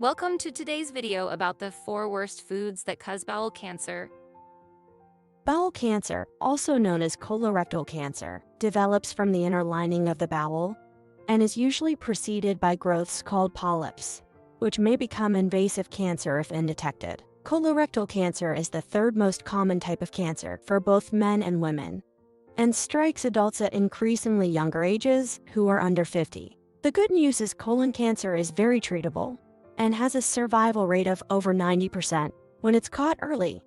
Welcome to today's video about the 4 worst foods that cause bowel cancer. Bowel cancer, also known as colorectal cancer, develops from the inner lining of the bowel and is usually preceded by growths called polyps, which may become invasive cancer if undetected. Colorectal cancer is the third most common type of cancer for both men and women, and strikes adults at increasingly younger ages who are under 50. The good news is colon cancer is very treatable and has a survival rate of over 90% when it's caught early.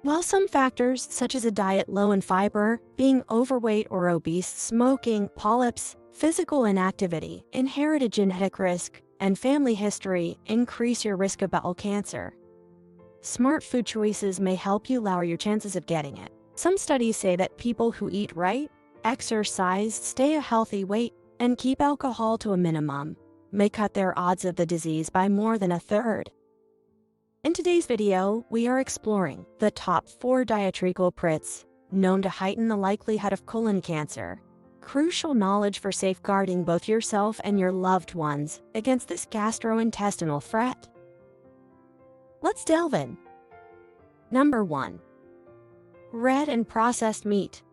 While some factors, such as a diet low in fiber, being overweight or obese, smoking, polyps, physical inactivity, inherited genetic risk, and family history, increase your risk of bowel cancer, smart food choices may help you lower your chances of getting it. Some studies say that people who eat right, exercise, stay a healthy weight, and keep alcohol to a minimum may cut their odds of the disease by more than a third. In today's video, we are exploring the top 4 dietary culprits known to heighten the likelihood of colon cancer. Crucial knowledge for safeguarding both yourself and your loved ones against this gastrointestinal threat. Let's delve in. Number 1. Red and processed meat.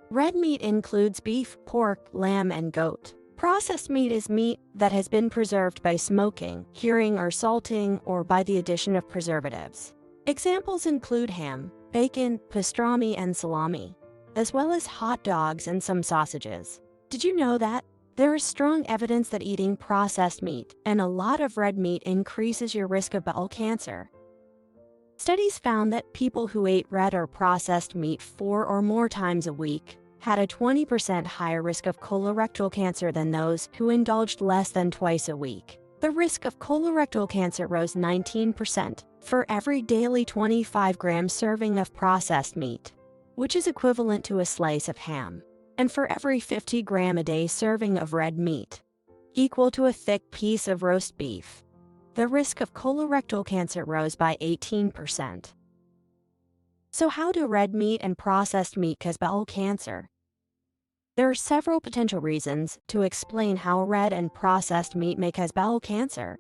Red meat includes beef, pork, lamb, and goat. Processed meat is meat that has been preserved by smoking, curing, or salting, or by the addition of preservatives. Examples include ham, bacon, pastrami, and salami, as well as hot dogs and some sausages. Did you know that? There is strong evidence that eating processed meat and a lot of red meat increases your risk of bowel cancer. Studies found that people who ate red or processed meat 4 or more times a week had a 20% higher risk of colorectal cancer than those who indulged less than twice a week. The risk of colorectal cancer rose 19% for every daily 25-gram serving of processed meat, which is equivalent to a slice of ham, and for every 50-gram-a-day serving of red meat, equal to a thick piece of roast beef. The risk of colorectal cancer rose by 18%. So how do red meat and processed meat cause bowel cancer? There are several potential reasons to explain how red and processed meat may cause bowel cancer.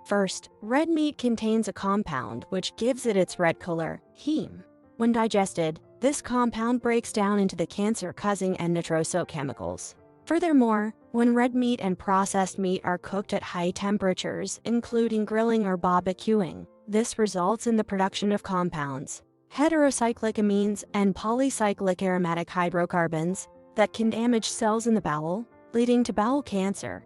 First, red meat contains a compound which gives it its red color, heme. When digested, this compound breaks down into the cancer-causing and nitrosochemicals. Furthermore, when red meat and processed meat are cooked at high temperatures, including grilling or barbecuing, this results in the production of compounds, heterocyclic amines and polycyclic aromatic hydrocarbons, that can damage cells in the bowel, leading to bowel cancer.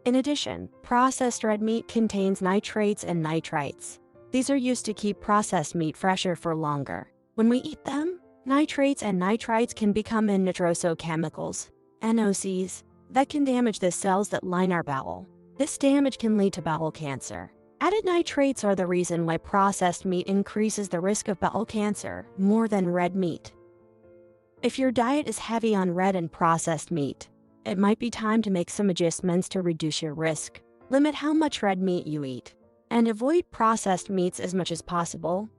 In addition, processed red meat contains nitrates and nitrites. These are used to keep processed meat fresher for longer. When we eat them, nitrates and nitrites can become in nitrosochemicals, NOCs, that can damage the cells that line our bowel. This damage can lead to bowel cancer. Added nitrates are the reason why processed meat increases the risk of bowel cancer more than red meat. If your diet is heavy on red and processed meat, it might be time to make some adjustments to reduce your risk. Limit how much red meat you eat, and avoid processed meats as much as possible.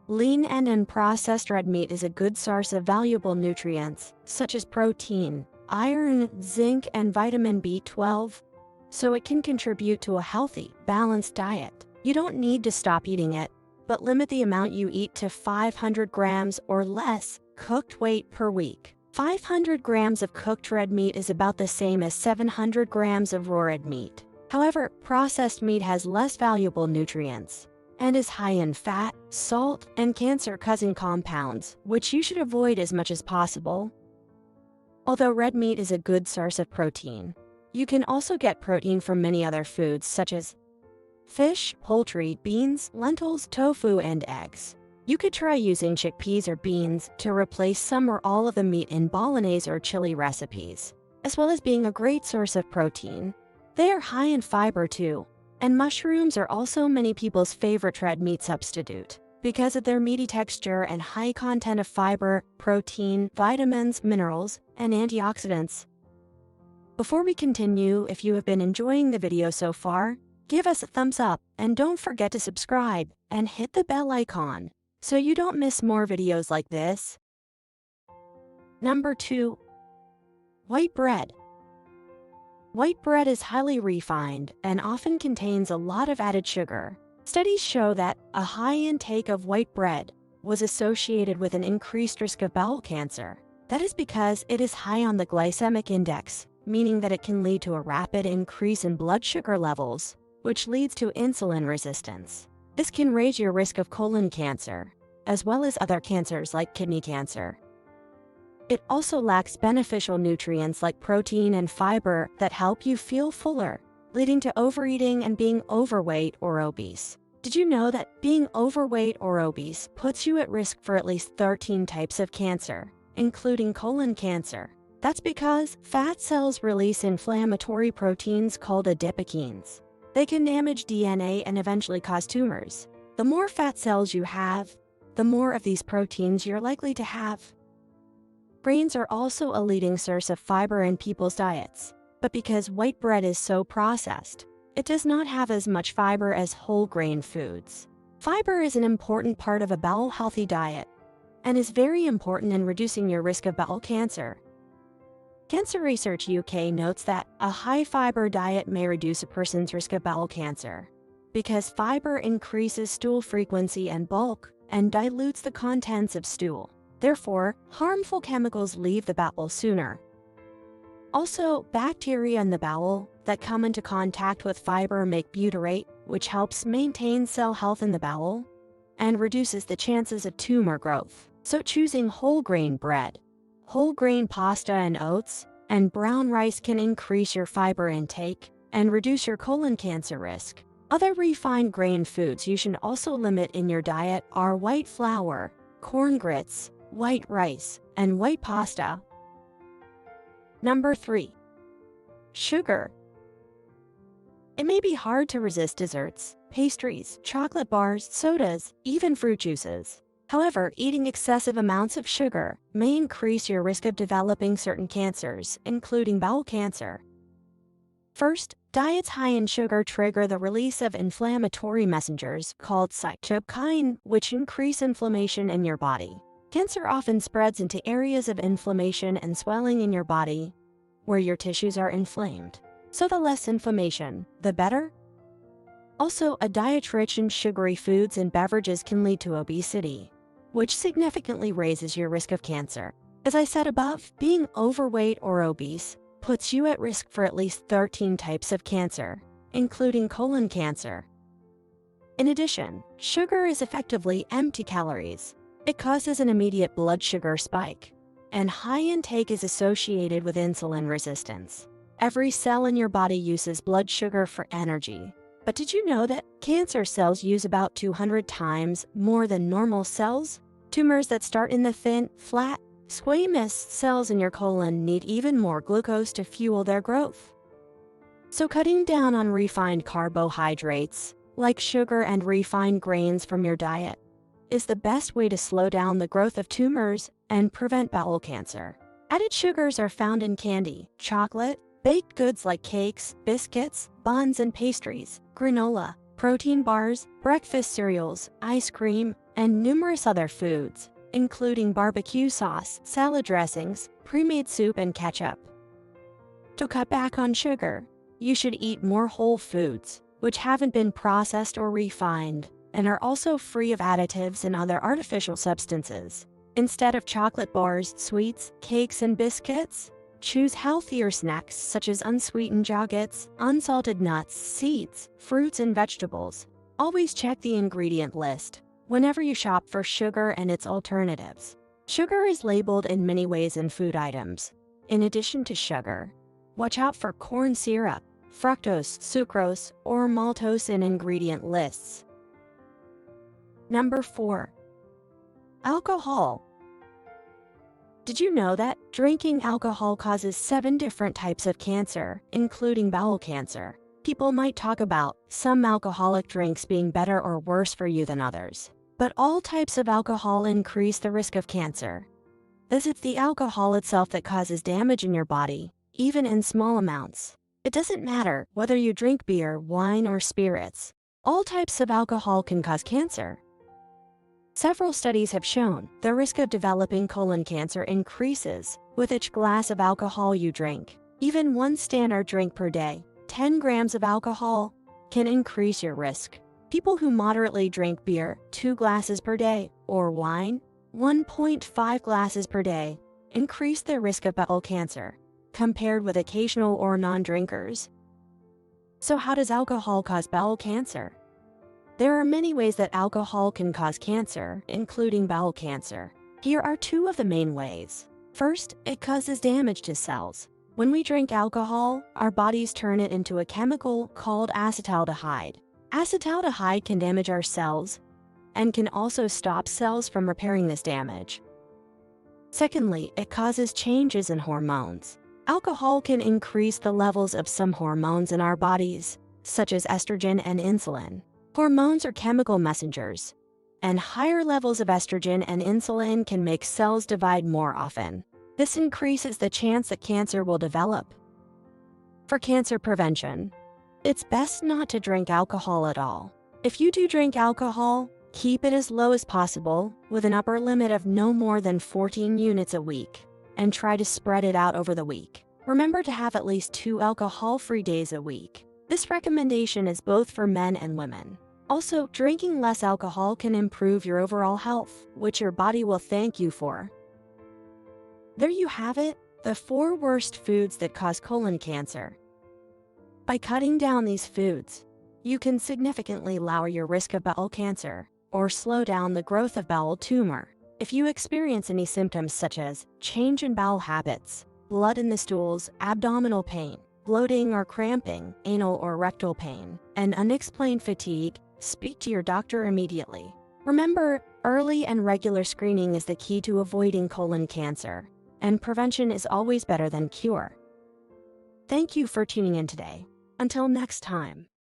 Lean and unprocessed red meat is a good source of valuable nutrients, such as protein, iron, zinc, and vitamin B12, so it can contribute to a healthy, balanced diet. You don't need to stop eating it, but limit the amount you eat to 500 grams or less cooked weight per week. 500 grams of cooked red meat is about the same as 700 grams of raw red meat. However, processed meat has less valuable nutrients and is high in fat, salt, and cancer-causing compounds, which you should avoid as much as possible. Although red meat is a good source of protein, you can also get protein from many other foods such as fish, poultry, beans, lentils, tofu, and eggs. You could try using chickpeas or beans to replace some or all of the meat in bolognese or chili recipes, as well as being a great source of protein. They are high in fiber too, and mushrooms are also many people's favorite red meat substitute because of their meaty texture and high content of fiber, protein, vitamins, minerals, and antioxidants. Before we continue, if you have been enjoying the video so far, give us a thumbs up and don't forget to subscribe and hit the bell icon so you don't miss more videos like this. Number 2. White bread. White bread is highly refined and often contains a lot of added sugar. Studies show that a high intake of white bread was associated with an increased risk of bowel cancer. That is because it is high on the glycemic index, meaning that it can lead to a rapid increase in blood sugar levels, which leads to insulin resistance. This can raise your risk of colon cancer, as well as other cancers like kidney cancer. It also lacks beneficial nutrients like protein and fiber that help you feel fuller, leading to overeating and being overweight or obese. Did you know that being overweight or obese puts you at risk for at least 13 types of cancer, including colon cancer? That's because fat cells release inflammatory proteins called adipokines. They can damage DNA and eventually cause tumors. The more fat cells you have, the more of these proteins you're likely to have. Grains are also a leading source of fiber in people's diets, but because white bread is so processed, it does not have as much fiber as whole grain foods. Fiber is an important part of a bowel-healthy diet and is very important in reducing your risk of bowel cancer. Cancer Research UK notes that a high-fiber diet may reduce a person's risk of bowel cancer because fiber increases stool frequency and bulk and dilutes the contents of stool. Therefore, harmful chemicals leave the bowel sooner. Also, bacteria in the bowel that come into contact with fiber make butyrate, which helps maintain cell health in the bowel and reduces the chances of tumor growth. So choosing whole grain bread, whole grain pasta and oats, and brown rice can increase your fiber intake and reduce your colon cancer risk. Other refined grain foods you should also limit in your diet are white flour, corn grits, white rice, and white pasta. Number 3. Sugar. It may be hard to resist desserts, pastries, chocolate bars, sodas, even fruit juices. However, eating excessive amounts of sugar may increase your risk of developing certain cancers, including bowel cancer. First, diets high in sugar trigger the release of inflammatory messengers called cytokine, which increase inflammation in your body. Cancer often spreads into areas of inflammation and swelling in your body, where your tissues are inflamed. So the less inflammation, the better. Also, a diet rich in sugary foods and beverages can lead to obesity, which significantly raises your risk of cancer. As I said above, being overweight or obese puts you at risk for at least 13 types of cancer, including colon cancer. In addition, sugar is effectively empty calories. It causes an immediate blood sugar spike, and high intake is associated with insulin resistance. Every cell in your body uses blood sugar for energy. But did you know that cancer cells use about 200 times more than normal cells? Tumors that start in the thin, flat, squamous cells in your colon need even more glucose to fuel their growth. So cutting down on refined carbohydrates, like sugar and refined grains from your diet, is the best way to slow down the growth of tumors and prevent bowel cancer. Added sugars are found in candy, chocolate, baked goods like cakes, biscuits, buns and pastries, granola, protein bars, breakfast cereals, ice cream, and numerous other foods, including barbecue sauce, salad dressings, pre-made soup, and ketchup. To cut back on sugar, you should eat more whole foods, which haven't been processed or refined, and are also free of additives and other artificial substances. Instead of chocolate bars, sweets, cakes, and biscuits, choose healthier snacks such as unsweetened yogurts, unsalted nuts, seeds, fruits, and vegetables. Always check the ingredient list whenever you shop for sugar and its alternatives. Sugar is labeled in many ways in food items. In addition to sugar, watch out for corn syrup, fructose, sucrose, or maltose in ingredient lists. Number 4. Alcohol. Did you know that drinking alcohol causes 7 different types of cancer, including bowel cancer? People might talk about some alcoholic drinks being better or worse for you than others, but all types of alcohol increase the risk of cancer. As it's the alcohol itself that causes damage in your body, even in small amounts. It doesn't matter whether you drink beer, wine, or spirits. All types of alcohol can cause cancer. Several studies have shown the risk of developing colon cancer increases with each glass of alcohol you drink. Even one standard drink per day, 10 grams of alcohol, can increase your risk. People who moderately drink beer, 2 glasses per day, or wine, 1.5 glasses per day, increase their risk of bowel cancer, compared with occasional or non-drinkers. So how does alcohol cause bowel cancer? There are many ways that alcohol can cause cancer, including bowel cancer. Here are 2 of the main ways. First, it causes damage to cells. When we drink alcohol, our bodies turn it into a chemical called acetaldehyde. Acetaldehyde can damage our cells and can also stop cells from repairing this damage. Secondly, it causes changes in hormones. Alcohol can increase the levels of some hormones in our bodies, such as estrogen and insulin. Hormones are chemical messengers, and higher levels of estrogen and insulin can make cells divide more often. This increases the chance that cancer will develop. For cancer prevention, it's best not to drink alcohol at all. If you do drink alcohol, keep it as low as possible, with an upper limit of no more than 14 units a week, and try to spread it out over the week. Remember to have at least 2 alcohol-free days a week. This recommendation is both for men and women. Also, drinking less alcohol can improve your overall health, which your body will thank you for. There you have it, the 4 worst foods that cause colon cancer. By cutting down these foods, you can significantly lower your risk of bowel cancer or slow down the growth of bowel tumor. If you experience any symptoms such as change in bowel habits, blood in the stools, abdominal pain, bloating or cramping, anal or rectal pain, and unexplained fatigue, speak to your doctor immediately. Remember, early and regular screening is the key to avoiding colon cancer, and prevention is always better than cure. Thank you for tuning in today. Until next time.